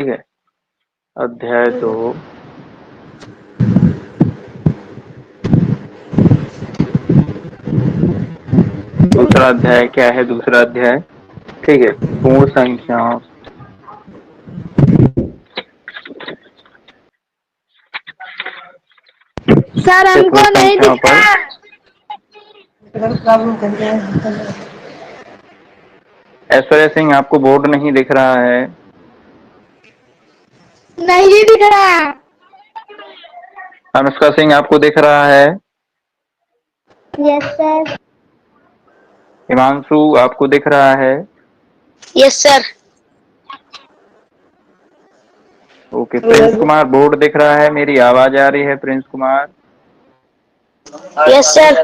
ठीक है। अध्याय 2। दूसरा अध्याय क्या है? दूसरा अध्याय ठीक है, पूर्ण संख्याओं। सर से हमको पूर्ण नहीं संख्याओं दिख पर। रहा। ऐश्वर्या सिंह, आपको बोर्ड नहीं दिख रहा है? नहीं दिख रहा। अनुष्का सिंह, आपको दिख रहा है? Yes sir. हिमांशु, आपको दिख रहा है? Yes sir. Okay. Prince Kumar, board दिख रहा है? मेरी आवाज आ रही है Prince Kumar? Yes sir.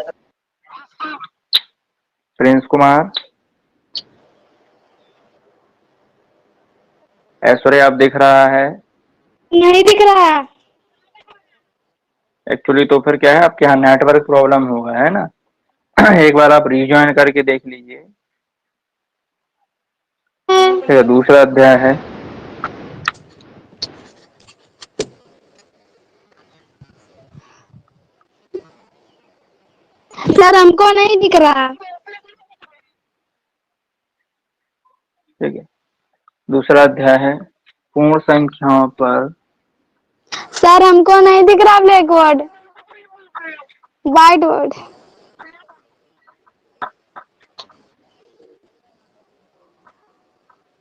Prince Kumar. Aishwarya, आप दिख रहा है? नहीं दिख रहा। एक्चुअली तो फिर क्या है, आपके यहाँ नेटवर्क प्रॉब्लम होगा, है ना? एक बार आप रिज्वाइन करके देख लीजिए। ठीक है, दूसरा अध्याय है। सर हमको नहीं दिख रहा। ठीक है, दूसरा अध्याय है पूर्ण संख्याओं पर। सर हमको नहीं दिख रहा ब्लैक बोर्ड, व्हाइट बोर्ड।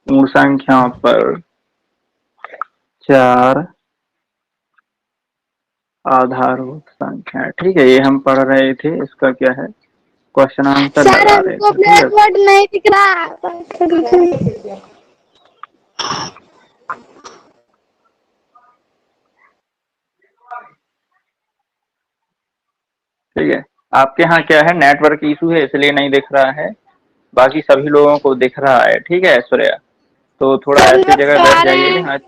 पूर्ण संख्याओं पर 4 आधारभूत संख्या। ठीक है, ये हम पढ़ रहे थे। इसका क्या है, क्वेश्चन आंसर सर लगा रहे हमको थे। ठीक है, ब्लैक बोर्ड नहीं दिख रहा। ठीक है। आपके यहाँ क्या है, नेटवर्क इशू है इसलिए नहीं दिख रहा है, बाकी सभी लोगों को दिख रहा है। ठीक है ऐश्वर्या, तो थोड़ा सर ऐसी नोट जगह तो बैठ आ रहे जाइए हैं। जहाँ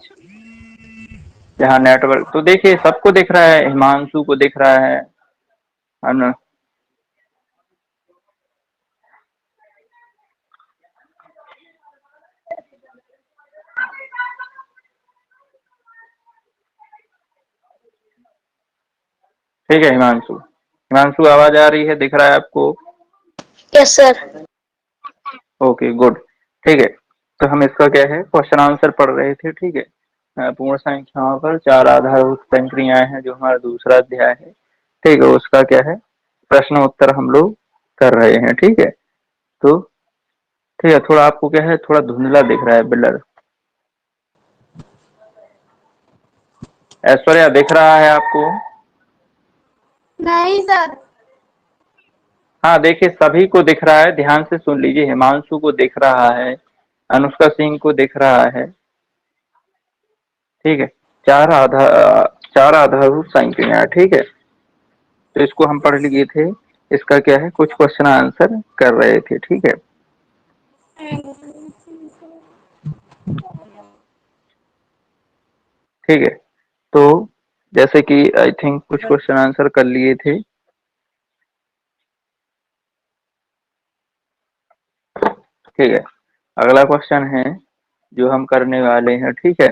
जहाँ नेटवर्क। तो देखिए, सबको दिख रहा है, हिमांशु को दिख रहा है ना? ठीक है हिमांशु, हिमांशु आवाज आ रही है, दिख रहा है आपको? Yes sir. Okay good. ठीक है, तो हम इसका क्या है, क्वेश्चन आंसर पढ़ रहे थे। ठीक है, पूर्ण संख्याओं पर 4 आधारभूत संक्रियाएं हैं, जो हमारा दूसरा अध्याय है। ठीक है, उसका क्या है, प्रश्न उत्तर हम लोग कर रहे हैं। ठीक है, तो ठीक है, थोड़ा आपको क्या है, थोड़ा धुंधला दिख रहा है ब्लर। ऐश्वर्या, दिख रहा है आपको? नहीं सर। हाँ देखिए, सभी को दिख रहा है, ध्यान से सुन लीजिए। हिमांशु को दिख रहा है, अनुष्का सिंह को दिख रहा है। ठीक है, 4 आधारभूत संख्या। ठीक है, तो इसको हम पढ़ लिए थे। इसका क्या है, कुछ क्वेश्चन आंसर कर रहे थे। ठीक है, ठीक है, तो जैसे कि आई थिंक कुछ क्वेश्चन आंसर कर लिए थे। ठीक है, अगला क्वेश्चन है जो हम करने वाले हैं। ठीक है,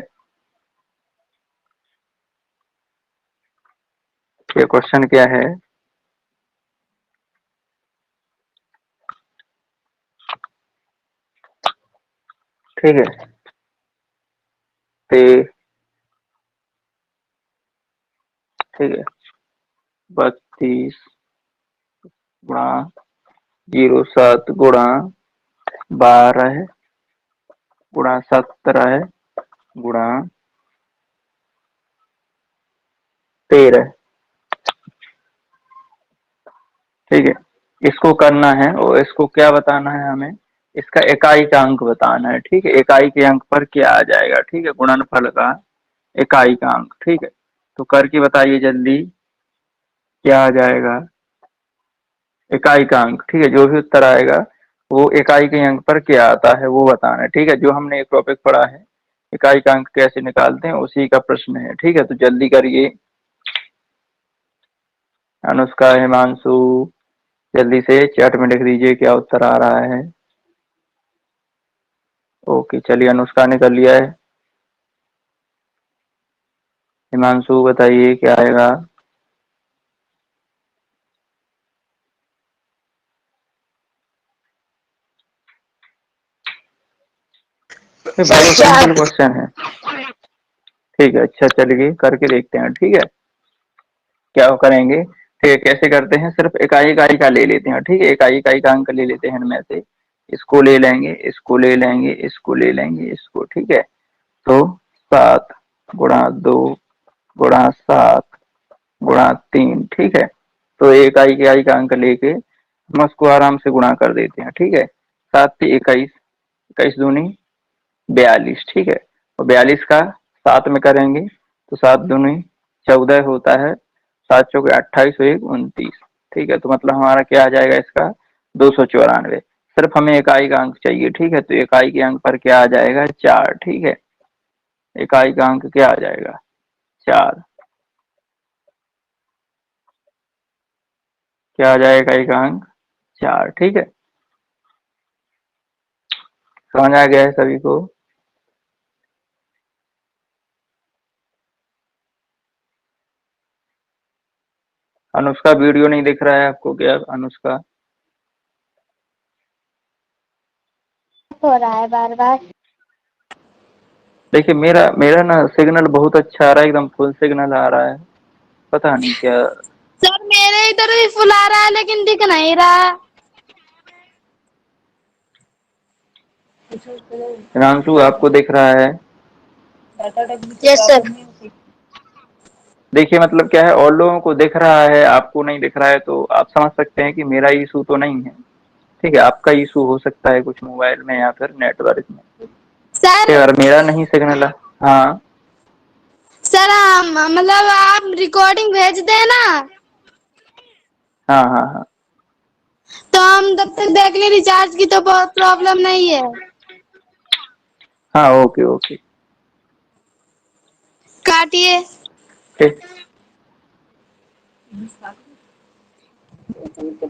ये क्वेश्चन क्या है? ठीक है, ते ठीक है, 32 गुणा 07 गुणा 12 गुणा 17 गुणा 13। ठीक है, इसको करना है और इसको क्या बताना है हमें, इसका इकाई का अंक बताना है। ठीक है, इकाई के अंक पर क्या आ जाएगा? ठीक है, गुणनफल का इकाई का अंक। ठीक है, तो करके बताइए जल्दी, क्या आ जाएगा इकाई का अंक? ठीक है, जो भी उत्तर आएगा वो इकाई के अंक पर क्या आता है वो बताना है। ठीक है, जो हमने एक टॉपिक पढ़ा है, इकाई का अंक कैसे निकालते हैं, उसी का प्रश्न है। ठीक है, तो जल्दी करिए। अनुष्का, हिमांशु, जल्दी से चैट में लिख दीजिए क्या उत्तर आ रहा है। ओके, चलिए अनुष्का ने कर लिया है। हिमांशु बताइए क्या आएगा। ये बहुत सिंपल क्वेश्चन है। ठीक है, अच्छा चलिए करके देखते हैं। ठीक है, क्या करेंगे, ठीक है, कैसे करते हैं, सिर्फ इकाई इकाई का ले लेते हैं। ठीक है, इकाई इकाई का अंक ले लेते हैं इनमें से। इसको ले लेंगे, इसको ले लेंगे, इसको ले लेंगे, इसको। ठीक है, तो 7 गुणा 2 गुणा 7 गुणा 3। ठीक है, तो इकाई का अंक लेके हम उसको आराम से गुणा कर देते हैं। ठीक है, 7 × 21, 21 दूनी 42। ठीक है, और 42 का 7 में करेंगे तो 7 दूनी 14 होता है, 7 × 4 = 28 और 1 = 29। ठीक है, तो मतलब हमारा क्या आ जाएगा इसका, 294। सिर्फ हमें इकाई का अंक चाहिए। ठीक है, तो इकाई के अंक पर क्या आ जाएगा, 4। ठीक है, इकाई का अंक क्या आ जाएगा, 4। क्या आ जाएगा इकाई का अंक, 4। ठीक है, समझ आ गया है सभी को। अनुष्का वीडियो नहीं दिख रहा है आपको क्या, अनुष्का? हो रहा है बार बार। देखिए मेरा मेरा ना सिग्नल बहुत अच्छा आ रहा है, एकदम फुल सिग्नल आ रहा है, पता नहीं क्या। सर मेरे इधर भी फुल आ रहा है लेकिन दिख नहीं रहा। हिमांशु आपको दिख रहा है? Yes sir. देखिए मतलब क्या है, और लोगों को दिख रहा है, आपको नहीं दिख रहा है, तो आप समझ सकते हैं कि मेरा इशू तो नहीं है। ठीक है, आपका इशू हो सकता है कुछ मोबाइल में या फिर नेटवर्क में। सर ठीक है, अगर मेरा नहीं सिग्नल है। हाँ सर मतलब आप रिकॉर्डिंग भेज देना हाँ हाँ हाँ तो हम तब तक देख ले, रिचार्ज की तो बहुत प्रॉब्लम नहीं है। हाँ, ओके ओके। काटिए। ठीक,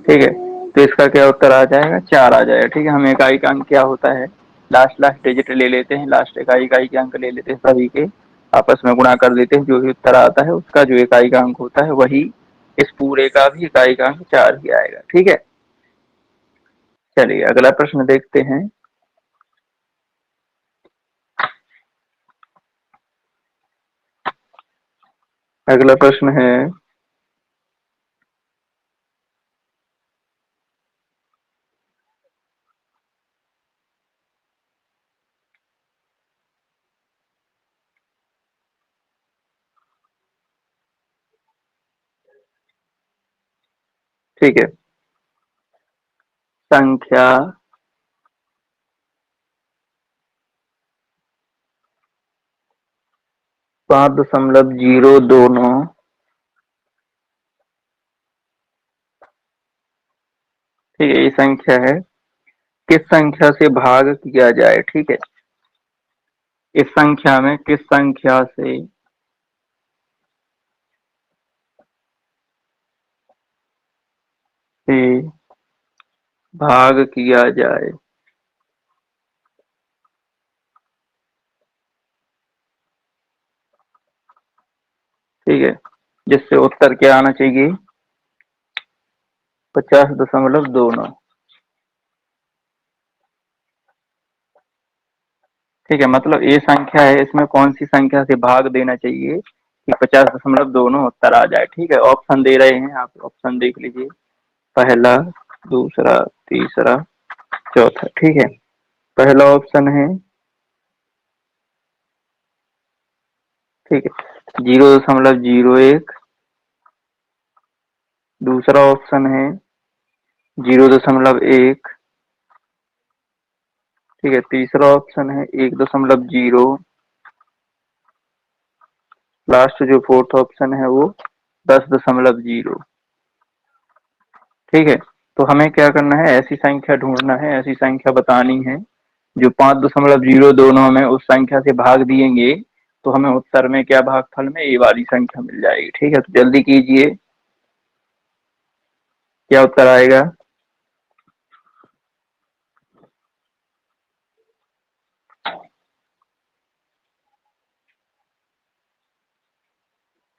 ठीक है, तो इसका क्या उत्तर आ जाएगा, 4 आ जाएगा। ठीक है, हम इकाई का अंक क्या होता है, लास्ट लास्ट डिजिट ले लेते हैं, लास्ट इकाई इकाई के अंक ले लेते हैं, सभी के आपस में गुणा कर देते हैं, जो भी उत्तर आता है उसका जो इकाई का अंक होता है वही इस पूरे का भी इकाई का अंक 4 ही आएगा। ठीक है, चलिए अगला प्रश्न देखते हैं। अगला प्रश्न है, ठीक है, संख्या 5.029, ठीक है, ये संख्या है, किस संख्या से भाग किया जाए। ठीक है, इस संख्या में किस संख्या से भाग किया जाए। ठीक है, जिससे उत्तर क्या आना चाहिए, 50.29। ठीक है, मतलब ये संख्या है, इसमें कौन सी संख्या से भाग देना चाहिए कि 50.29 उत्तर आ जाए। ठीक है, ऑप्शन दे रहे हैं, आप ऑप्शन देख लीजिए, पहला, दूसरा, तीसरा, चौथा। ठीक है, पहला ऑप्शन है, ठीक है, 0.01। दूसरा ऑप्शन है 0.1। ठीक है, तीसरा ऑप्शन है 1.0। लास्ट जो फोर्थ ऑप्शन है वो 10.0। ठीक है, तो हमें क्या करना है, ऐसी संख्या ढूंढना है, ऐसी संख्या बतानी है जो 5.0 में उस संख्या से भाग दिएंगे तो हमें उत्तर में क्या, भागफल में ये वाली संख्या मिल जाएगी। ठीक है, तो जल्दी कीजिए, क्या उत्तर आएगा।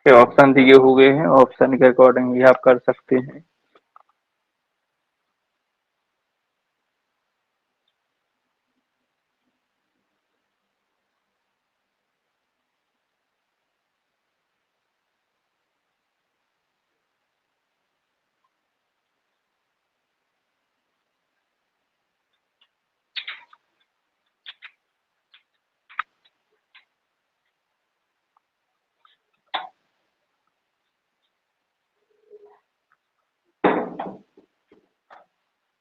ये ऑप्शन दिए हुए हैं, ऑप्शन के अकॉर्डिंग भी आप कर सकते हैं।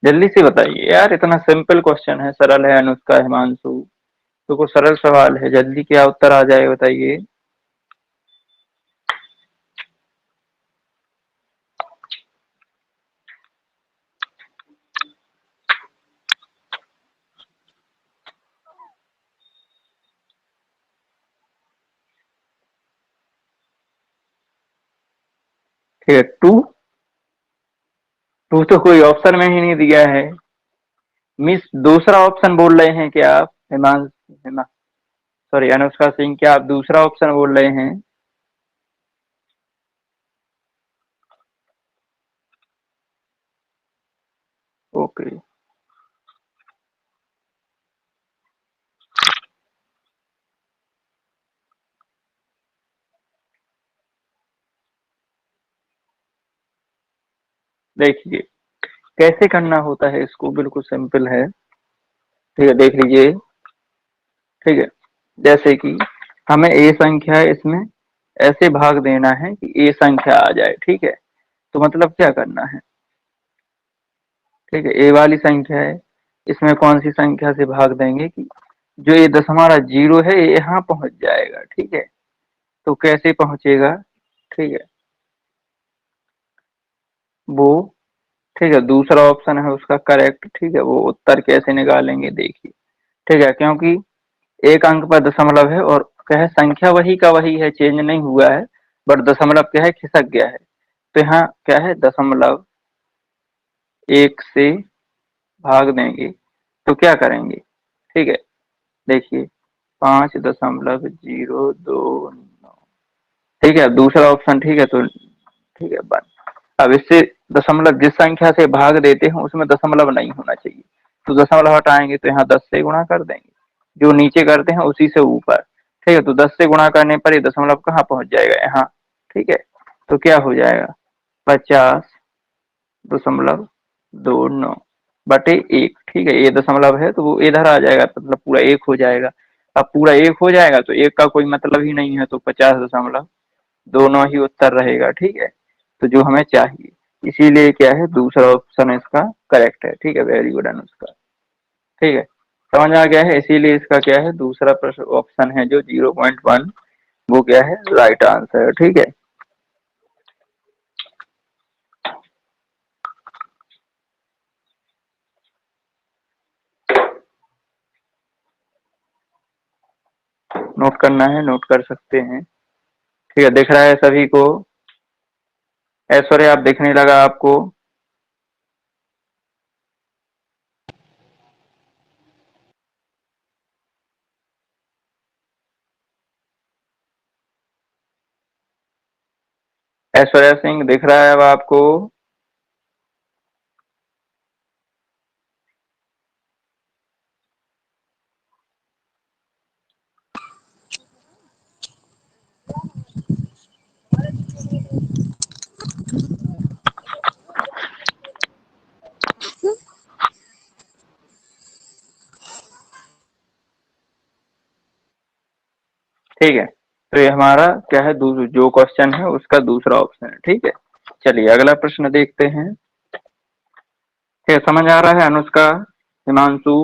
जल्दी से बताइए यार, इतना सिंपल क्वेश्चन है, सरल है अनुष्का हिमांशु, तो कुछ सरल सवाल है, जल्दी क्या उत्तर आ जाए बताइए। ठीक है, टू। टू तो कोई ऑप्शन में ही नहीं दिया है। मिस दूसरा ऑप्शन बोल रहे हैं क्या आप, हिमा सॉरी अनुष्का सिंह, क्या आप दूसरा ऑप्शन बोल रहे हैं? ओके। देखिए कैसे करना होता है इसको, बिल्कुल सिंपल है। ठीक है, देख लीजिए। ठीक है, जैसे कि हमें ए संख्या है, इसमें ऐसे भाग देना है कि ए संख्या आ जाए। ठीक है, तो मतलब क्या करना है? ठीक है, ए वाली संख्या है, इसमें कौन सी संख्या से भाग देंगे कि जो ये हमारा जीरो है ये यहाँ पहुंच जाएगा। ठीक है, तो कैसे पहुंचेगा? ठीक है, वो ठीक है, दूसरा ऑप्शन है उसका करेक्ट। ठीक है, वो उत्तर कैसे निकालेंगे देखिए। ठीक है, क्योंकि एक अंक पर दशमलव है और क्या है, संख्या वही का वही है, चेंज नहीं हुआ है, बट दशमलव क्या है, खिसक गया है। तो यहाँ क्या है, दशमलव एक से भाग देंगे तो क्या करेंगे? ठीक है, देखिए 5.029। ठीक है, दूसरा ऑप्शन। ठीक है, तो ठीक है बन। अब इससे दशमलव जिस संख्या से भाग देते हैं उसमें दशमलव नहीं होना चाहिए, तो दशमलव हटाएंगे तो यहाँ 10 से गुणा कर देंगे, जो नीचे करते हैं उसी से ऊपर। ठीक है, तो 10 से गुणा करने पर ये दशमलव कहाँ पहुंच जाएगा, यहाँ। ठीक है, तो क्या हो जाएगा, 50.29 बटे एक। ठीक है, ये दशमलव है तो वो इधर आ जाएगा, मतलब पूरा एक हो जाएगा। अब पूरा एक हो जाएगा तो एक का कोई मतलब ही नहीं है, तो 50.29 ही उत्तर रहेगा। ठीक है, तो जो हमें चाहिए, इसीलिए क्या है, दूसरा ऑप्शन इसका करेक्ट है। ठीक है, वेरी गुड अनुष्का। ठीक है, समझ आ गया है, इसीलिए इसका क्या है, दूसरा प्रश्न ऑप्शन है जो 0.1, वो क्या है, राइट आंसर है। ठीक है, नोट करना है, नोट कर सकते हैं। ठीक है, दिख रहा है सभी को? ऐश्वर्या, आप दिखने लगा आपको? ऐश्वर्या सिंह दिख रहा है अब आपको? ठीक है, तो ये हमारा क्या है, जो क्वेश्चन है उसका दूसरा ऑप्शन है। ठीक है, चलिए अगला प्रश्न देखते हैं। ठीक है, समझ आ रहा है अनुष्का, हिमांशु?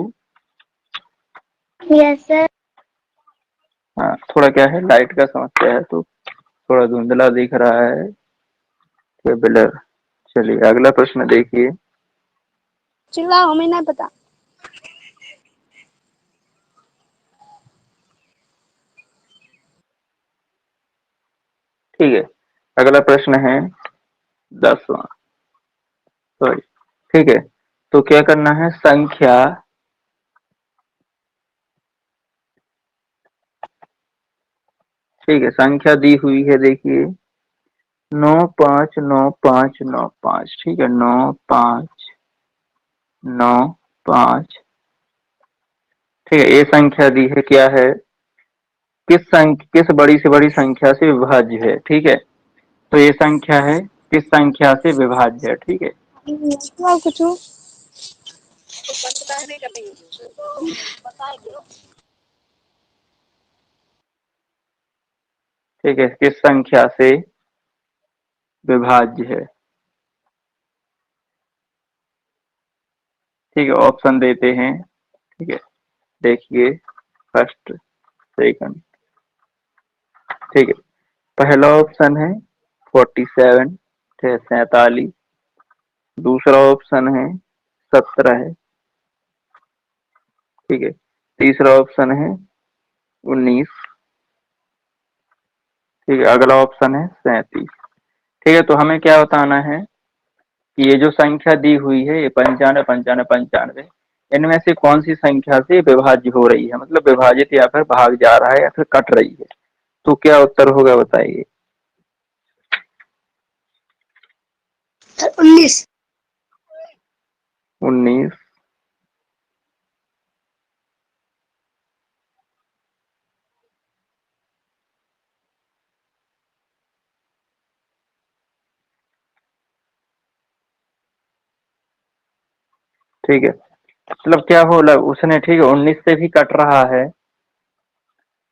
Yes sir. हाँ, थोड़ा क्या है, लाइट का समस्या है तो थोड़ा धुंधला दिख रहा है, ब्लर। चलिए अगला प्रश्न देखिए। चिल्लाओ, हमें नहीं पता। ठीक है, अगला प्रश्न है 10वां, सॉरी। ठीक है, तो क्या करना है, संख्या, ठीक है, संख्या दी हुई है देखिए। 95995, ठीक है, 95995, ठीक है। ये संख्या दी है, क्या है, किस बड़ी से बड़ी संख्या से विभाज्य है, ठीक है। तो ये संख्या है किस संख्या से विभाज्य है, ठीक है। कुछ ठीक है, किस संख्या से विभाज्य है, ठीक है। ऑप्शन देते हैं, ठीक है, देखिए, फर्स्ट, सेकंड, ठीक है। पहला ऑप्शन है 47, ठीक है, 47। दूसरा ऑप्शन है 17 है, ठीक है। तीसरा ऑप्शन है 19, ठीक है। अगला ऑप्शन है 37, ठीक है। तो हमें क्या बताना है कि ये जो संख्या दी हुई है, ये 95 95 95, इनमें से कौन सी संख्या से विभाज्य हो रही है, मतलब विभाजित या फिर भाग जा रहा है या फिर कट रही है। तो क्या उत्तर होगा बताइए। 19। 19, ठीक है। मतलब क्या हो, उसने, ठीक है, 19 से भी कट रहा है,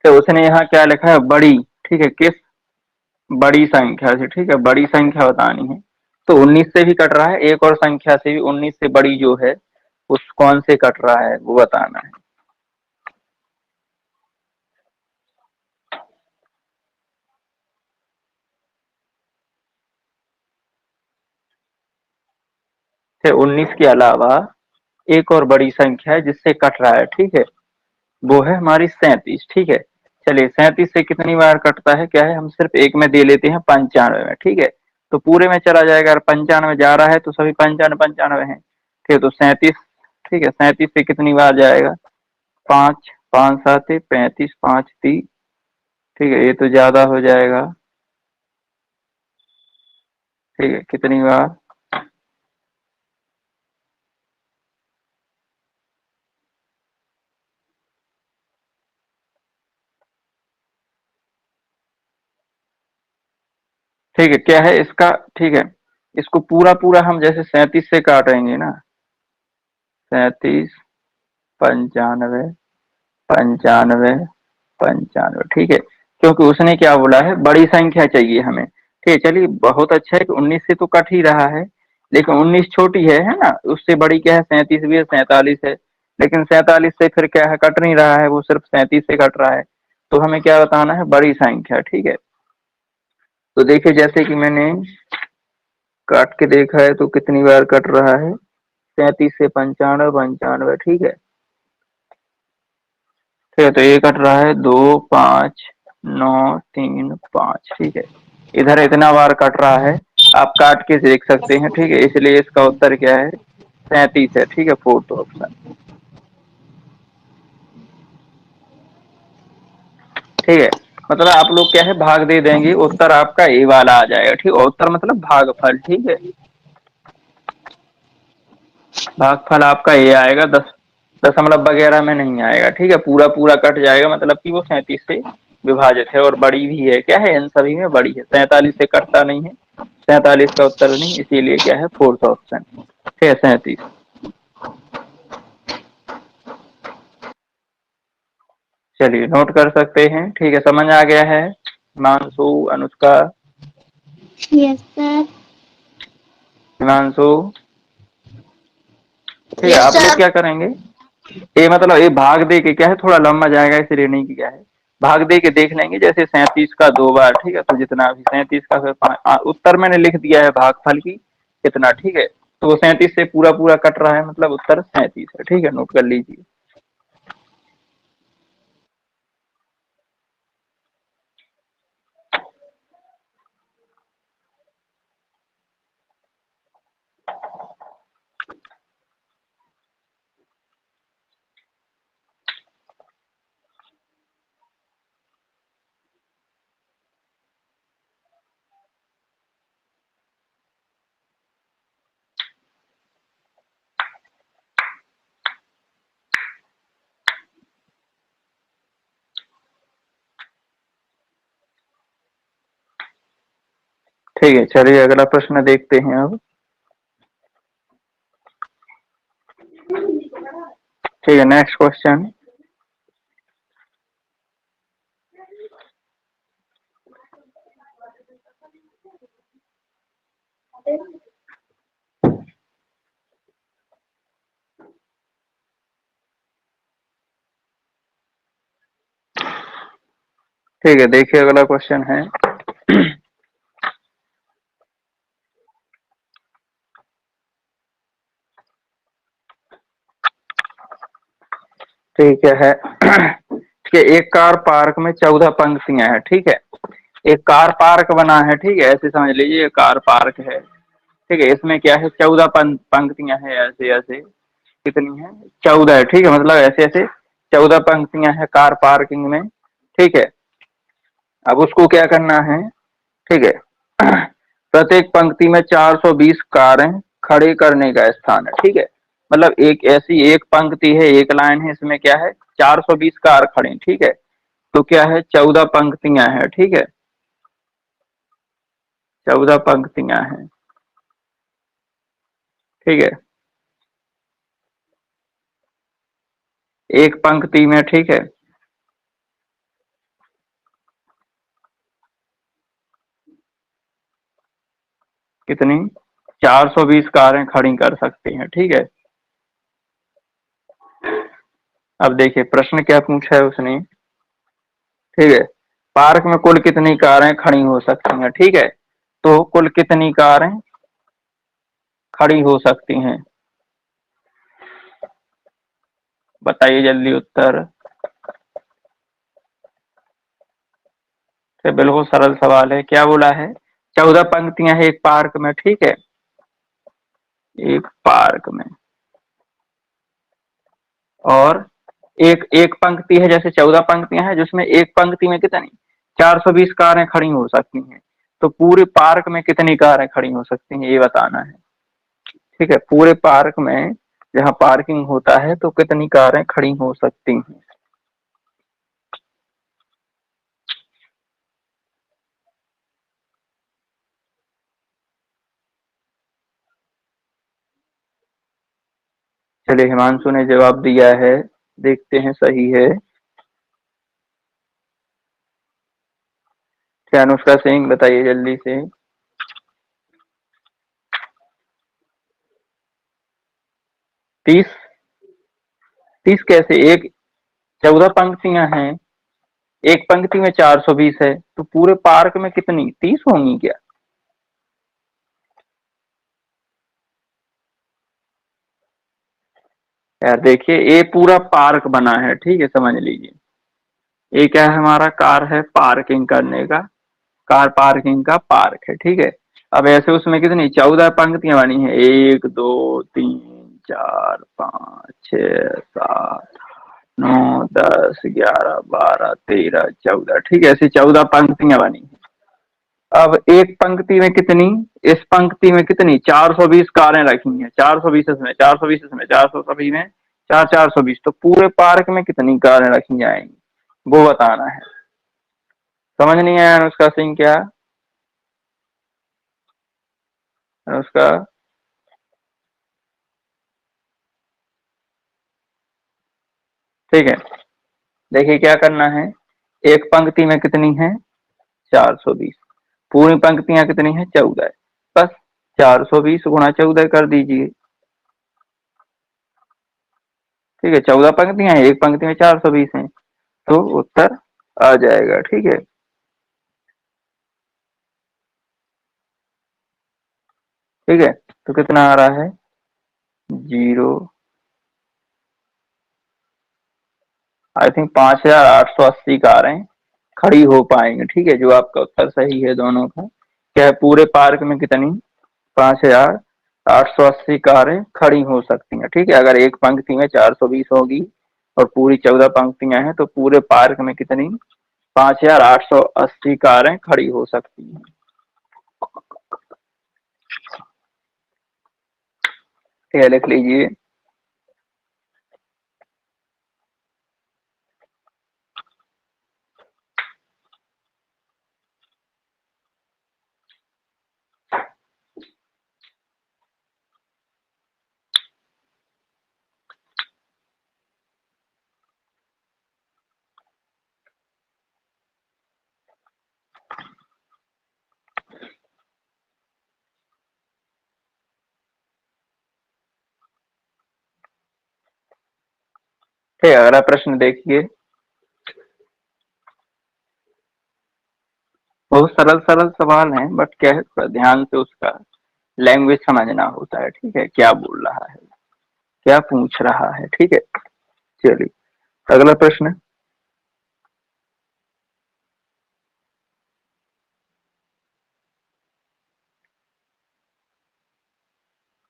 तो उसने यहाँ क्या लिखा है, बड़ी, ठीक है, किस बड़ी संख्या से, ठीक है, बड़ी संख्या बतानी है। तो 19 से भी कट रहा है, एक और संख्या से भी 19 से बड़ी जो है, उस कौन से कट रहा है वो बताना है। तो 19 के अलावा एक और बड़ी संख्या है जिससे कट रहा है, ठीक है, वो है हमारी 37, ठीक है। चलिए, 37 से कितनी बार कटता है, क्या है, हम सिर्फ एक में दे लेते हैं, 95 में, ठीक है। तो पूरे में चला जाएगा, अगर 95 जा रहा है तो सभी 95 95 है, ठीक है। तो 37, ठीक है, 37 से कितनी बार जाएगा, 5 5 7 35, 5 30, ठीक है, ये तो ज्यादा हो जाएगा, ठीक है, कितनी बार, ठीक है, क्या है इसका, ठीक है, इसको पूरा पूरा हम जैसे 37 से काटेंगे ना, 37, 95, 95, 95, ठीक है। क्योंकि उसने क्या बोला है, बड़ी संख्या चाहिए हमें, ठीक है। चलिए, बहुत अच्छा है कि 19 से तो कट ही रहा है, लेकिन 19 छोटी है ना, उससे बड़ी क्या है, 37 भी है, 47 है। लेकिन 47 से फिर क्या है, कट नहीं रहा है, वो सिर्फ 37 से कट रहा है। तो हमें क्या बताना है, बड़ी संख्या, ठीक है। तो देखिए, जैसे कि मैंने काट के देखा है तो कितनी बार कट रहा है, 37 से 95 95, ठीक है, ठीक है। तो ये कट रहा है 2 5 9 3 5, ठीक है। इधर इतना बार कट रहा है, आप काट के देख सकते हैं, ठीक है। इसलिए इसका उत्तर क्या है, 37 है, ठीक है, फोर्थ ऑप्शन, ठीक है। मतलब आप लोग क्या है, भाग दे देंगे, उत्तर आपका ए वाला आ जाएगा, ठीक है। उत्तर मतलब भागफल, ठीक है, भागफल आपका ये आएगा, 10 दशमलव वगैरह में नहीं आएगा, ठीक है। पूरा पूरा कट जाएगा, मतलब कि वो 37 से विभाजित है और बड़ी भी है, क्या है, इन सभी में बड़ी है, 47 से कटता नहीं है, 47 का उत्तर नहीं, इसीलिए क्या है, फोर्थ ऑप्शन, ठीक है, 37। चलिए, नोट कर सकते हैं, ठीक है, समझ आ गया है, हिमांशु, अनुष्का, यस सर। हिमांशु, ठीक है। यस आप लोग सर। क्या करेंगे, ये मतलब ये भाग दे के क्या है, थोड़ा लंबा जाएगा, इसलिए नहीं कि क्या है, भाग दे के देख लेंगे, जैसे 37 का 2 बार, ठीक है, तो जितना भी 37 का फिर उत्तर मैंने लिख दिया है भागफल की कितना, ठीक है। तो वो 37 से पूरा पूरा कट रहा है, मतलब उत्तर 37 है, ठीक है, नोट कर लीजिए। ठीक है, चलिए अगला प्रश्न देखते हैं अब। ठीक है, नेक्स्ट क्वेश्चन। ठीक है, देखिए अगला क्वेश्चन है। ठीक है। ठीक है, एक कार पार्क में 14 पंक्तियां हैं। ठीक है, एक कार पार्क बना है। ठीक है, ऐसे समझ लीजिए कार पार्क है। ठीक है, इसमें क्या है, 14 पंक्तियां हैं, ऐसे ऐसे कितनी है, 14 है। ठीक है, मतलब ऐसे ऐसे 14 पंक्तियां हैं कार पार्किंग में। ठीक है, अब उसको क्या करना है। ठीक है, प्रत्येक पंक्ति में 420 कारें खड़ी करने का स्थान है। ठीक है, मतलब एक ऐसी एक पंक्ति है, एक लाइन है, इसमें क्या है, 420 कार खड़ी। ठीक है, तो क्या है, 14 पंक्तियां हैं। ठीक है, 14 पंक्तियां हैं। ठीक है, एक पंक्ति में, ठीक है, कितनी, 420 कारें खड़ी कर सकते हैं। ठीक है, अब देखिए प्रश्न क्या पूछा है उसने। ठीक है, पार्क में कुल कितनी कारें खड़ी हो सकती हैं। ठीक है, तो कुल कितनी कारें खड़ी हो सकती हैं, बताइए जल्दी उत्तर। तो बिल्कुल सरल सवाल है, क्या बोला है, 14 पंक्तियां हैं एक पार्क में। ठीक है, एक पार्क में, और एक एक पंक्ति है, जैसे 14 पंक्तियां हैं जिसमें एक पंक्ति में कितनी, 420 कारें खड़ी हो सकती हैं। तो पूरे पार्क में कितनी कारें खड़ी हो सकती हैं, ये बताना है। ठीक है, पूरे पार्क में जहाँ पार्किंग होता है तो कितनी कारें खड़ी हो सकती हैं। चलिए, हिमांशु ने जवाब दिया है, देखते हैं सही है क्या। अनुष्का सिंह बताइए जल्दी से। 30? 30 कैसे, एक 14 पंक्तियां हैं, एक पंक्ति में 420 है, तो पूरे पार्क में कितनी, 30 होंगी क्या। यार देखिए, ये पूरा पार्क बना है। ठीक है, समझ लीजिए ये क्या है, हमारा कार है पार्किंग करने का, कार पार्किंग का पार्क है। ठीक है, अब ऐसे उसमें कितनी 14 पंक्तियां बनी है, 1 2 3 4 5 6 7 9 10 11 12 13 14। ठीक है, ऐसी 14 पंक्तियां बनी है। अब एक पंक्ति में कितनी, इस पंक्ति में कितनी 420 कारें रखी हैं, 420 इसमें, 420 इसमें, 400 सभी में, 4 420, तो पूरे पार्क में कितनी कारें रखी जाएंगी, वो बताना है। समझ नहीं आया अनुष्का सिंह क्या। अनुष्का, ठीक है, देखिए क्या करना है, एक पंक्ति में कितनी है, 420, पूरी पंक्तियां कितनी है, 14 है, बस 420 गुणा 14 कर दीजिए। ठीक है, 14 पंक्तियां हैं, एक पंक्ति में 420 है, तो उत्तर आ जाएगा। ठीक है, ठीक है, तो कितना आ रहा है, 0, आई थिंक 5880 कारें खड़ी हो पाएंगे। ठीक है, जो आपका उत्तर सही है दोनों का। क्या है, पूरे पार्क में कितनी, 5880 कारें खड़ी हो सकती हैं। ठीक है, अगर एक पंक्ति में 420 होगी और पूरी 14 पंक्तियां हैं, तो पूरे पार्क में कितनी, 5880 कारें खड़ी हो सकती हैं। ठीक है, लिख लीजिए। ठीक है, अगला प्रश्न देखिए। बहुत सरल सरल सवाल है, बट क्या है, थोड़ा ध्यान से उसका लैंग्वेज समझना होता है। ठीक है, क्या बोल रहा है, क्या पूछ रहा है। ठीक है, चलिए अगला प्रश्न।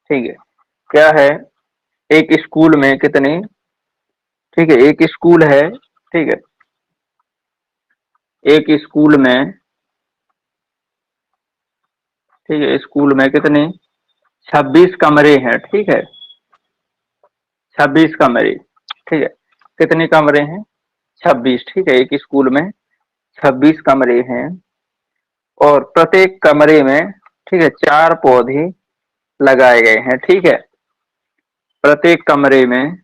ठीक है, क्या है, एक स्कूल में कितने, ठीक है, एक स्कूल है, ठीक है, एक स्कूल में, ठीक है, स्कूल में कितने 26 कमरे हैं। ठीक है, 26 कमरे, ठीक है, कितने कमरे हैं 26। ठीक है, एक स्कूल में 26 कमरे हैं, और प्रत्येक कमरे में, ठीक है, 4 पौधे लगाए गए हैं। ठीक है, प्रत्येक कमरे में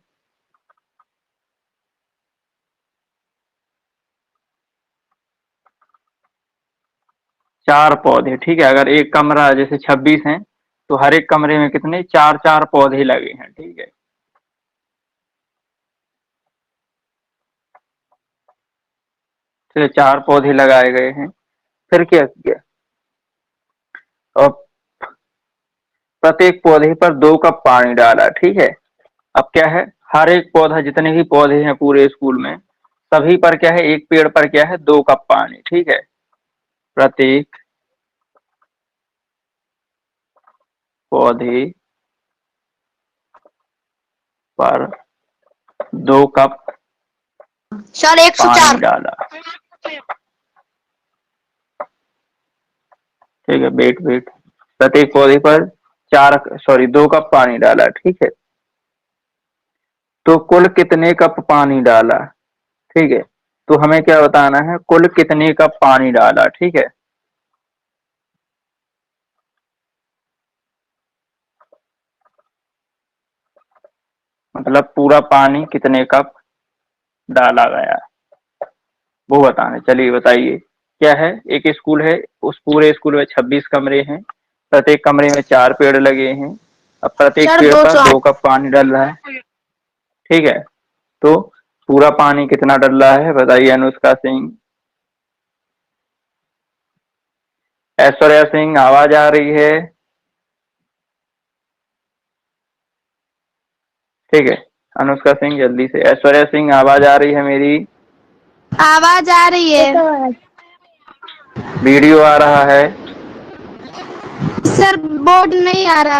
4 पौधे। ठीक है, अगर एक कमरा जैसे 26 है, तो हर एक कमरे में कितने 4 4 पौधे लगे हैं। ठीक है, ठीक है, 4 पौधे लगाए गए हैं। फिर क्या किया, और प्रत्येक पौधे पर 2 कप पानी डाला। ठीक है, अब क्या है, हर एक पौधा, जितने भी पौधे हैं पूरे स्कूल में, सभी पर क्या है, एक पेड़ पर क्या है 2 कप पानी। ठीक है, प्रत्येक पौधे पर 2 कप सर 104। पानी डाला। ठीक है, वेट वेट, प्रत्येक पौधे पर 2 कप पानी डाला। ठीक है, तो कुल कितने कप पानी डाला। ठीक है, तो हमें क्या बताना है, कुल कितने कप पानी डाला। ठीक है, मतलब पूरा पानी कितने कप डाला गया, वो बताना है। चलिए बताइए, क्या है, एक स्कूल है, उस पूरे स्कूल में 26 कमरे हैं, प्रत्येक कमरे में 4 पेड़ लगे हैं, अब प्रत्येक सर पेड़ पर 208। 2 कप पानी डल रहा है। ठीक है, तो पूरा पानी कितना डल रहा है, बताइए अनुष्का सिंह, ऐश्वर्या सिंह, आवाज आ रही है। ठीक है, अनुष्का सिंह जल्दी से, ऐश्वर्या सिंह आवाज आ रही है मेरी, आवाज आ रही है। वीडियो आ रहा है। सर बोर्ड नहीं आ रहा।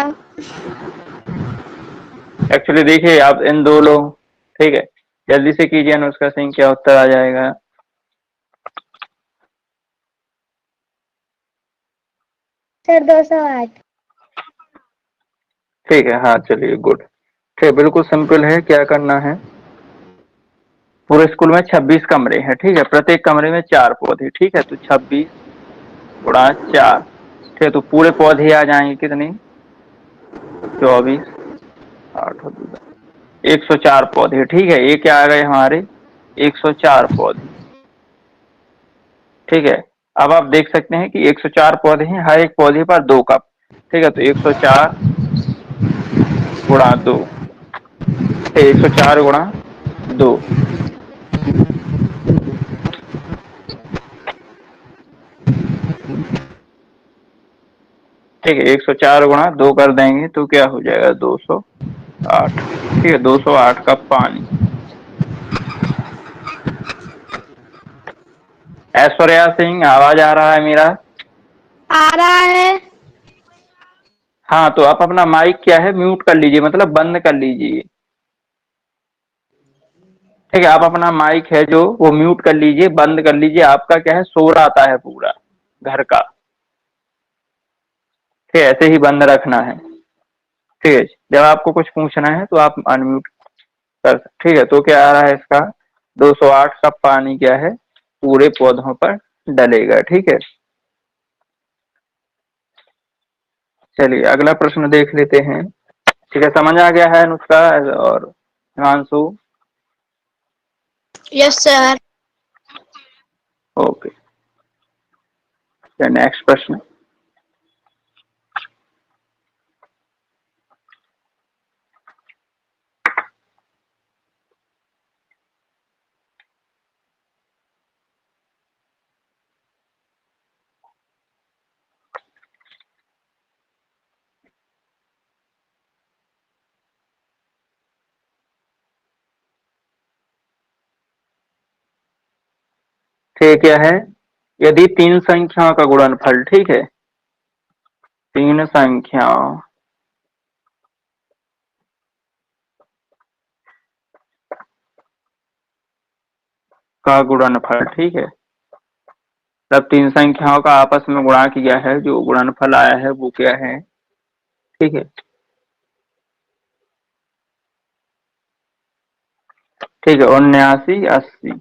एक्चुअली देखिए, आप इन दो लोग, ठीक है, जल्दी से कीजिए अनुष्का सिंह, क्या उत्तर आ जाएगा। सर 208। ठीक है, हाँ चलिए गुड। ठीक, बिल्कुल सिंपल है, क्या करना है, पूरे स्कूल में 26 कमरे हैं। ठीक है, प्रत्येक कमरे में 4 पौधे। ठीक है, तो 26 गुणा 4, ठीक है, तो पूरे पौधे आ जाएंगे कितने 24, 8 और 2, 104 पौधे। ठीक है, ये क्या आ गए हमारे 104 पौधे। ठीक है, अब आप देख सकते हैं कि 104 पौधे हैं, हर एक पौधे पर 2 कप। ठीक है, तो 104 गुणा 2, 104 गुणा 2, ठीक है, 104 गुणा 2 कर देंगे तो क्या हो जाएगा 208। ठीक है, 208 कप पानी। ऐश्वर्या सिंह आवाज आ रहा है मेरा। आ रहा है। हाँ, तो आप अपना माइक क्या है म्यूट कर लीजिए, मतलब बंद कर लीजिए। ठीक है, आप अपना माइक है जो वो म्यूट कर लीजिए, बंद कर लीजिए, आपका क्या है शोर आता है पूरा घर का। ठीक है, ऐसे ही बंद रखना है। ठीक है, जब आपको कुछ पूछना है तो आप अनम्यूट कर, ठीक है, तो क्या आ रहा है इसका 208 कप पानी क्या है पूरे पौधों पर डलेगा। ठीक है, चलिए अगला प्रश्न देख लेते हैं। ठीक है, समझ आ गया है नुस्खा और Himanshu. Yes sir. Okay, next प्रश्न। ठीक क्या है, यदि तीन संख्याओं का गुणनफल, ठीक है, तीन संख्याओं का गुणनफल, ठीक है, तब तीन संख्याओं का आपस में गुणा किया है, जो गुणनफल आया है वो क्या है, ठीक है। ठीक है, 79 80,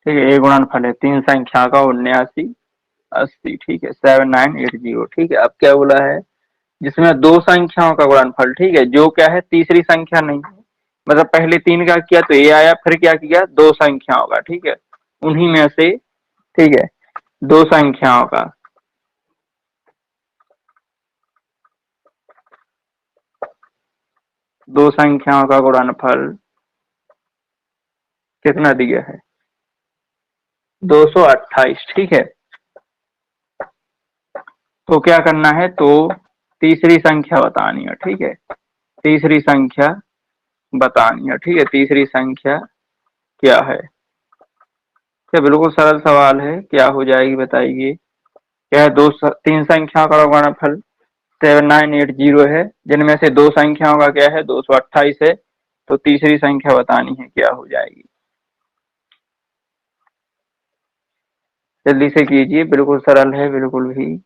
ठीक है, ये गुणनफल है तीन संख्या का, 79 80, ठीक है, 7980, ठीक है। अब क्या बोला है, जिसमें दो संख्याओं का गुणनफल, ठीक है, जो क्या है तीसरी संख्या नहीं है, मतलब पहले तीन का किया तो ये आया, फिर क्या किया दो संख्याओं का, ठीक है, उन्हीं में से, ठीक है, दो संख्याओं का, दो संख्याओं का गुणनफल कितना दिया है, 228, ठीक है। तो क्या करना है, तो तीसरी संख्या बतानी है, ठीक है, तीसरी संख्या बतानी है, ठीक है, तीसरी संख्या क्या है। क्या बिल्कुल सरल सवाल है, क्या हो जाएगी बताइए। क्या है, तीन संख्याओं का गुणनफल 7980 है, जिनमें से दो संख्याओं का क्या है 228 है, तो तीसरी संख्या बतानी है, क्या हो जाएगी। जल्दी से कीजिए, बिल्कुल सरल है, बिल्कुल भी।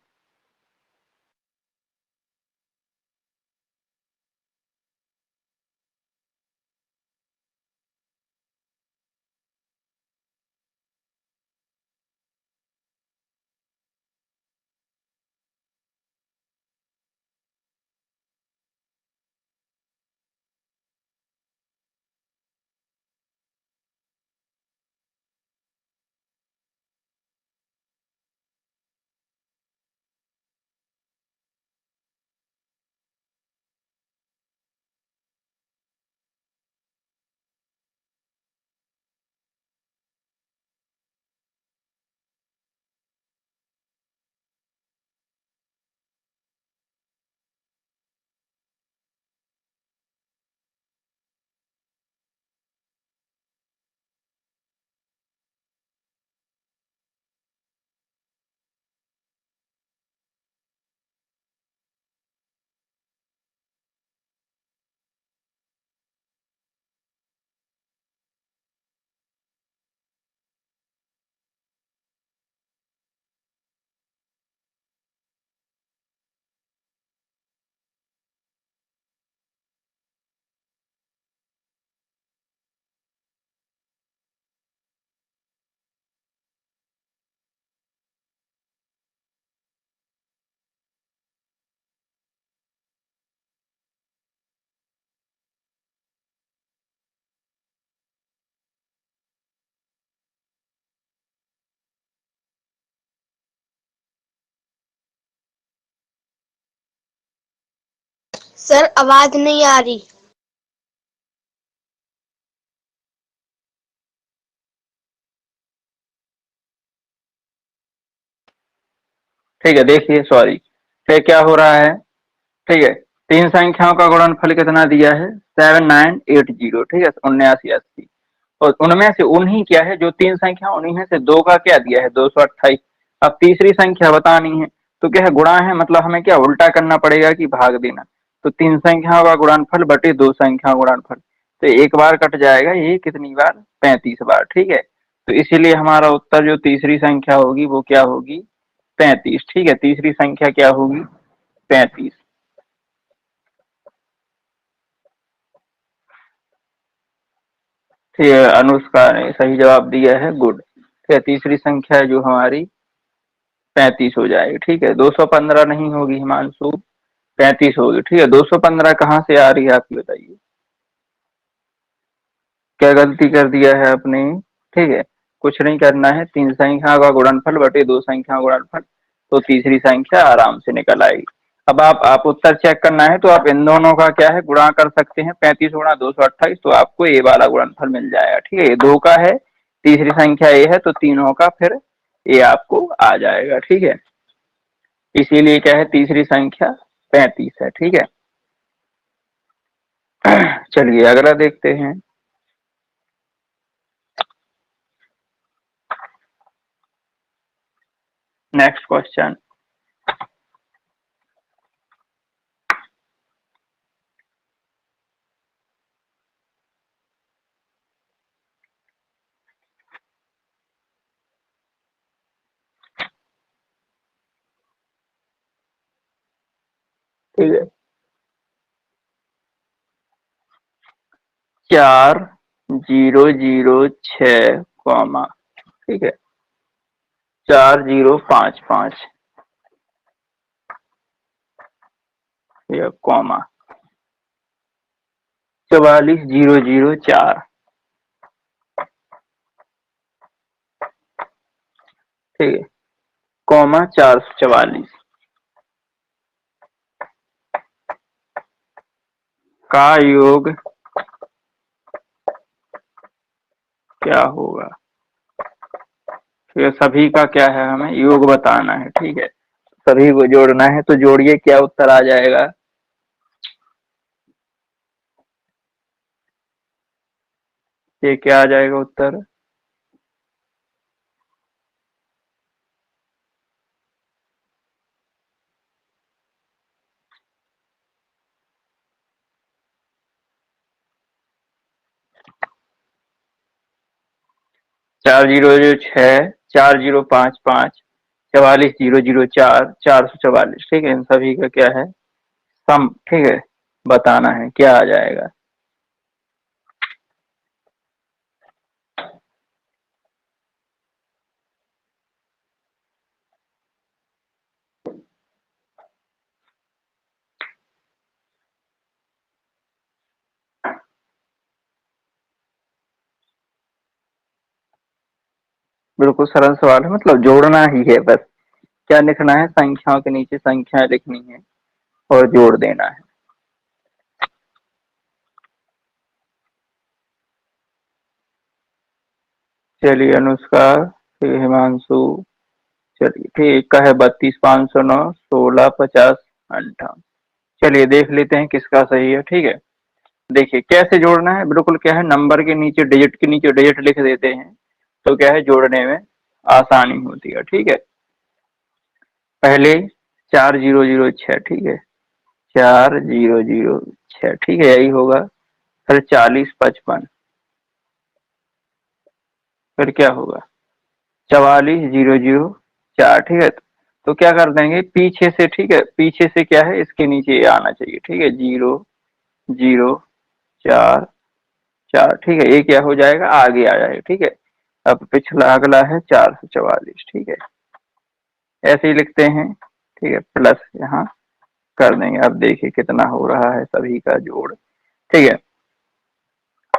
सर आवाज नहीं आ रही। ठीक है, देखिए सॉरी, फिर क्या हो रहा है, ठीक है, तीन संख्याओं का गुणनफल कितना दिया है 7980, ठीक है, 7980, और उनमें से उन्हीं क्या है जो तीन संख्या, उन्हीं में से दो का क्या दिया है 228। अब तीसरी संख्या बतानी है, तो क्या है गुणा है, मतलब हमें क्या उल्टा करना पड़ेगा कि भाग देना। तो तीन संख्याओं का गुणनफल बटे दो संख्याओं का गुणनफल, तो एक बार कट जाएगा, ये कितनी बार 35 बार, ठीक है। तो इसीलिए हमारा उत्तर जो तीसरी संख्या होगी वो क्या होगी 35, ठीक है, तीसरी संख्या क्या होगी 35। ठीक है, अनुष्का ने सही जवाब दिया है, गुड। ठीक है, तीसरी संख्या जो हमारी 35 हो जाएगी, ठीक है, 215 नहीं होगी हिमांशु, 35 होगी, ठीक है। 215 कहाँ से आ रही है, आप ये बताइए, क्या गलती कर दिया है आपने, ठीक है, कुछ नहीं करना है, तीन संख्या का गुणनफल बटे दो संख्या का गुणनफल, तो तीसरी संख्या आराम से निकल आएगी। अब आप उत्तर चेक करना है तो आप इन दोनों का क्या है गुणा कर सकते हैं, 35 गुणा 228, तो आपको ये वाला गुणनफल मिल जाएगा, ठीक है, ये दो का है, तीसरी संख्या ये है, तो तीनों का फिर ये आपको आ जाएगा, ठीक है, इसीलिए क्या है तीसरी संख्या 35 है, ठीक है। चलिए अगला देखते हैं। Next question. ठीक है, 4006 कॉमा, ठीक है, 4055, ये कॉमा 44004, ठीक है, कॉमा 444 का योग क्या होगा। तो ये सभी का क्या है, हमें योग बताना है। ठीक है, सभी को जोड़ना है, तो जोड़िए, क्या उत्तर आ जाएगा। ये क्या आ जाएगा उत्तर। 4006, 4055, 44004, 444, ठीक है, इन सभी का क्या है, सम, ठीक है, बताना है, क्या आ जाएगा। बिल्कुल सरल सवाल है, मतलब जोड़ना ही है बस। क्या लिखना है, संख्याओं के नीचे संख्याएं लिखनी है और जोड़ देना है। चलिए अनुष्का, फिर हिमांशु, चलिए ठीक का है 32,509, 16,50,58। चलिए देख लेते हैं किसका सही है। ठीक है, देखिए कैसे जोड़ना है, बिल्कुल क्या है, नंबर के नीचे डिजिट के नीचे डिजिट लिख देते हैं, तो क्या है, जोड़ने में आसानी होती है। ठीक है, पहले 4006, ठीक है, 4006, ठीक है, यही होगा। फिर 4055, फिर क्या होगा, 44,004, ठीक है। तो क्या कर देंगे पीछे से, ठीक है, पीछे से क्या है, इसके नीचे ये आना चाहिए। ठीक है, 0,0,4,4, ठीक है, ये क्या हो जाएगा, आगे आ जाएगा। ठीक है, अब पिछला अगला है 444, ठीक है, ऐसे ही लिखते हैं। ठीक है, प्लस यहाँ कर देंगे। अब देखिए कितना हो रहा है सभी का जोड़। ठीक है,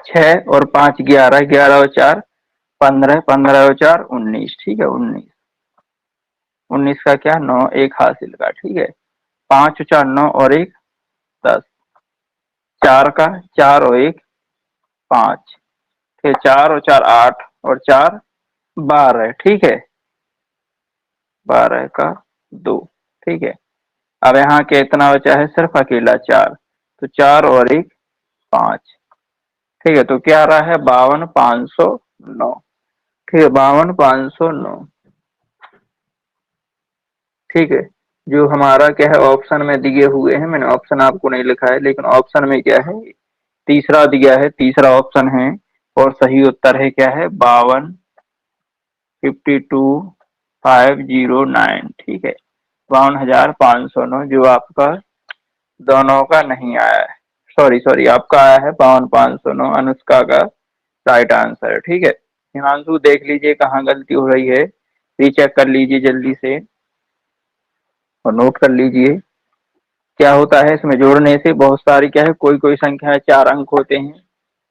6 और 5 11, 11 और 4 15, 15 और 4 19, ठीक है, 19, 19 का क्या, 9, एक हासिल का। ठीक है, 5 और 4 9 और 1 10, 4 का 4 और 1 5, फिर 4 और 4 8 और 4 12, ठीक है, 12 का 2, ठीक है। अब यहाँ कितना बचा है, सिर्फ अकेला 4, तो 4 और 1 5, ठीक है, तो क्या आ रहा है, 52,509, ठीक है, 52,509, ठीक है। जो हमारा क्या है, ऑप्शन में दिए हुए हैं, मैंने ऑप्शन आपको नहीं लिखा है, लेकिन ऑप्शन में क्या है, तीसरा दिया है, तीसरा ऑप्शन है, और सही उत्तर है क्या है, 52,52,509, ठीक है, 52,509, जो आपका दोनों का नहीं आया है, सॉरी सॉरी, आपका आया है 52,509, अनुष्का का राइट आंसर है। ठीक है, हिमांशु देख लीजिए कहाँ गलती हो रही है, रीचेक कर लीजिए जल्दी से और नोट कर लीजिए। क्या होता है, इसमें जोड़ने से बहुत सारी क्या है, कोई कोई संख्या 4 अंक होते हैं,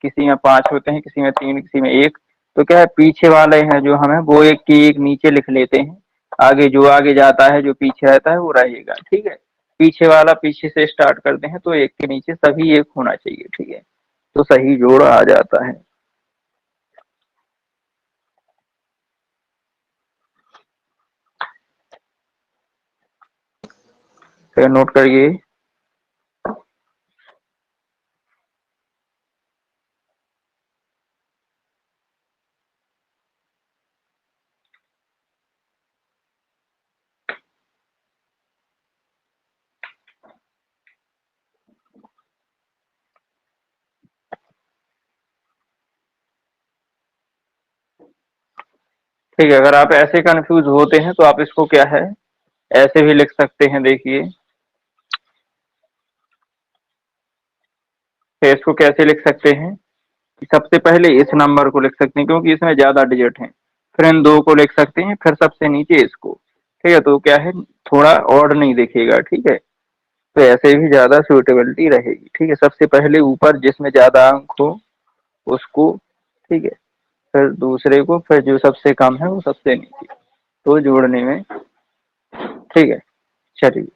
किसी में 5 होते हैं, किसी में 3, किसी में 1, तो क्या है, पीछे वाले हैं जो हमें वो एक की एक नीचे लिख लेते हैं, आगे जो आगे जाता है, जो पीछे रहता है वो रहेगा। ठीक है, पीछे वाला पीछे से स्टार्ट करते हैं, तो एक के नीचे सभी एक होना चाहिए। ठीक है, तो सही जोड़ आ जाता है। फिर नोट करिए। ठीक है, अगर आप ऐसे कंफ्यूज होते हैं तो आप इसको क्या है ऐसे भी लिख सकते हैं। देखिए, तो इसको कैसे लिख सकते हैं कि सबसे पहले इस नंबर को लिख सकते हैं क्योंकि इसमें ज्यादा डिजिट हैं, फिर इन दो को लिख सकते हैं, फिर सबसे नीचे इसको। ठीक है, तो क्या है थोड़ा ऑड नहीं दिखेगा। ठीक है, तो ऐसे भी ज्यादा सुटेबिलिटी रहेगी। ठीक है, सबसे पहले ऊपर जिसमें ज्यादा अंक हो उसको, ठीक है, फिर दूसरे को, फिर जो सबसे कम है वो सबसे नीचे, तो जोड़ने में। ठीक है, चलिए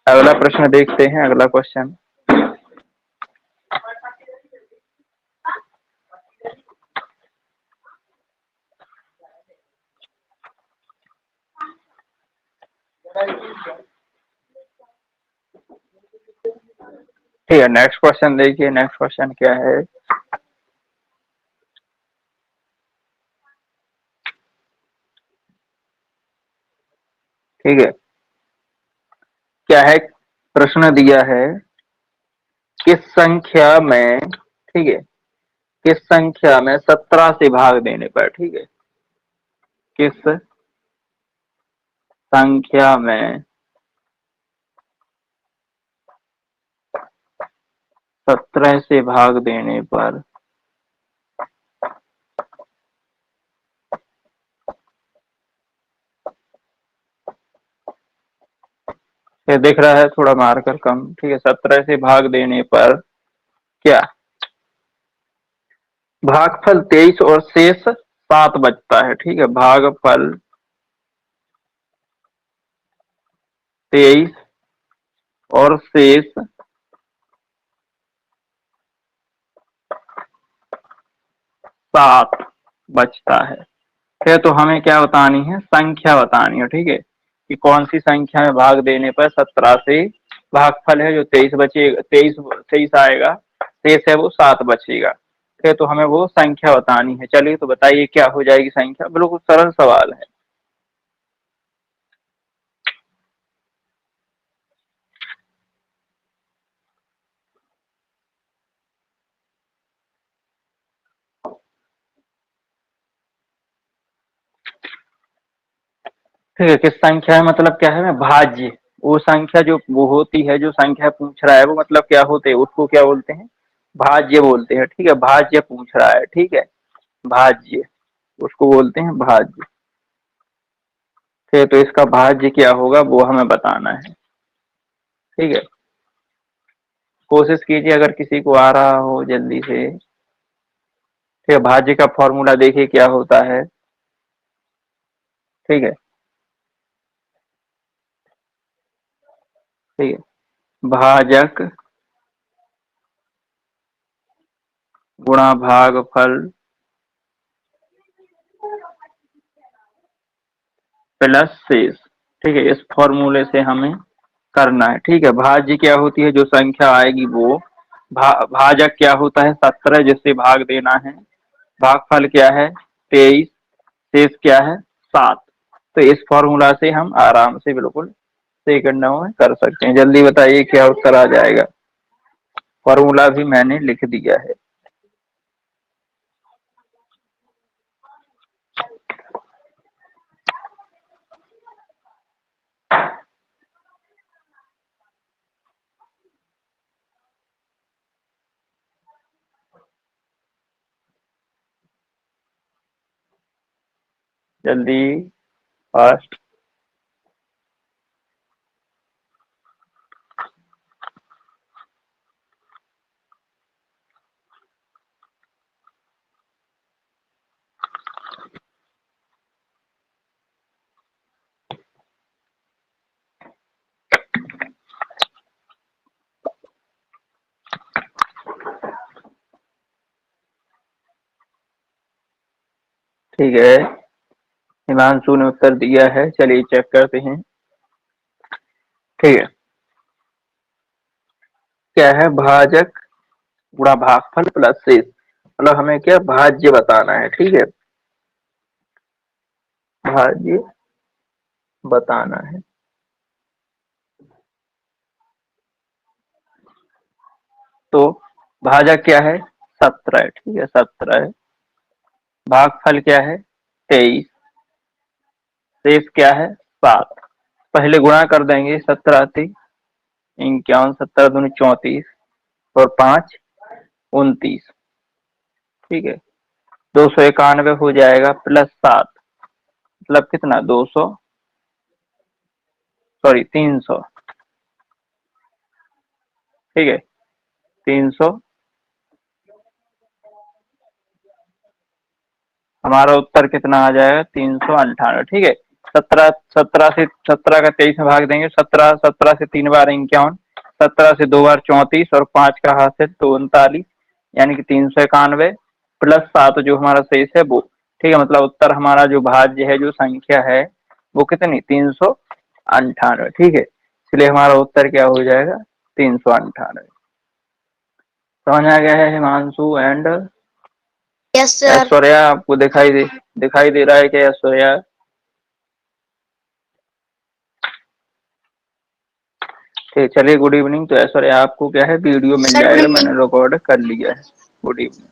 अगला प्रश्न देखते हैं। अगला क्वेश्चन, ठीक है, नेक्स्ट क्वेश्चन देखिए। नेक्स्ट क्वेश्चन क्या है? ठीक है, क्या है प्रश्न दिया है, किस संख्या में, ठीक है, किस संख्या में 17 से भाग देने पर, ठीक है, किस संख्या में 17 से भाग देने पर ये दिख रहा है थोड़ा मार्कर कम। ठीक है, 17 से भाग देने पर क्या भागफल 23 और शेष 7 बचता है। ठीक है, भागफल 23 और शेष 7 बचता है। ठीक है, तो हमें क्या बतानी है, संख्या बतानी है। ठीक है, कि कौन सी संख्या में भाग देने पर 17 से भागफल है जो 23 बचेगा, 23 23 आएगा, शेष है वो 7 बचेगा। ठीक है, तो हमें वो संख्या बतानी है। चलिए तो बताइए क्या हो जाएगी संख्या। बिल्कुल सरल सवाल है। ठीक है, किस संख्या है मतलब क्या है, मैं भाज्य, वो संख्या जो वो होती है, जो संख्या पूछ रहा है वो मतलब क्या होते हैं, उसको क्या बोलते हैं, भाज्य बोलते हैं। ठीक है, भाज्य पूछ रहा है। ठीक है, भाज्य, उसको बोलते हैं भाज्य। ठीक है, तो इसका भाज्य क्या होगा वो हमें बताना है। ठीक है, कोशिश कीजिए अगर किसी को आ रहा हो जल्दी से। ठीक है, भाज्य का फॉर्मूला देखिए क्या होता है। ठीक है, ठीक है, भाजक गुणा भागफल प्लस शेष। ठीक है, इस फॉर्मूले से हमें करना है। ठीक है, भाज्य क्या होती है, जो संख्या आएगी वो, भाजक क्या होता है, 17 जिससे भाग देना है, भागफल क्या है 23, शेष क्या है 7। तो इस फॉर्मूला से हम आराम से बिल्कुल सेकंडों में कर सकते हैं। जल्दी बताइए क्या उत्तर आ जाएगा। फॉर्मूला भी मैंने लिख दिया है। जल्दी, फास्ट। ठीक है, हिमांशु ने उत्तर दिया है। चलिए चेक करते हैं। ठीक है, क्या है, भाजक गुणा भागफल प्लस शेष, मतलब हमें क्या भाज्य बताना है। ठीक है, भाज्य बताना है। तो भाजक क्या है 17। ठीक है, 17, भागफल क्या है 23, शेष क्या है 7। पहले गुणा कर देंगे 17 से 51, 17 दूनी 34 और 5 29, ठीक है। 291 हो जाएगा प्लस 7 मतलब कितना 200 सॉरी 300, ठीक है 300। हमारा उत्तर कितना आ जाएगा 398, ठीक है। 17 से 17 का 23 में भाग देंगे, 17 से 3 बार 51, 17 से 2 बार 34 और 5 का हाथ से तो 39, यानी कि 391 प्लस 7 जो हमारा शेष है वो, ठीक है। मतलब उत्तर हमारा जो भाज्य है जो संख्या है वो कितनी 398, ठीक है। इसलिए हमारा उत्तर क्या हो जाएगा 398। समझ आ गया है Himanshu and yes sir. Aishwarya? आपको दिखाई दे रहा है क्या ऐश्वर्या? ठीक, चलिए गुड इवनिंग। तो ऐश्वर्या आपको क्या है वीडियो मिल सर गुड जाएगा, इवनिंग। मैंने रिकॉर्ड कर लिया है। Good evening.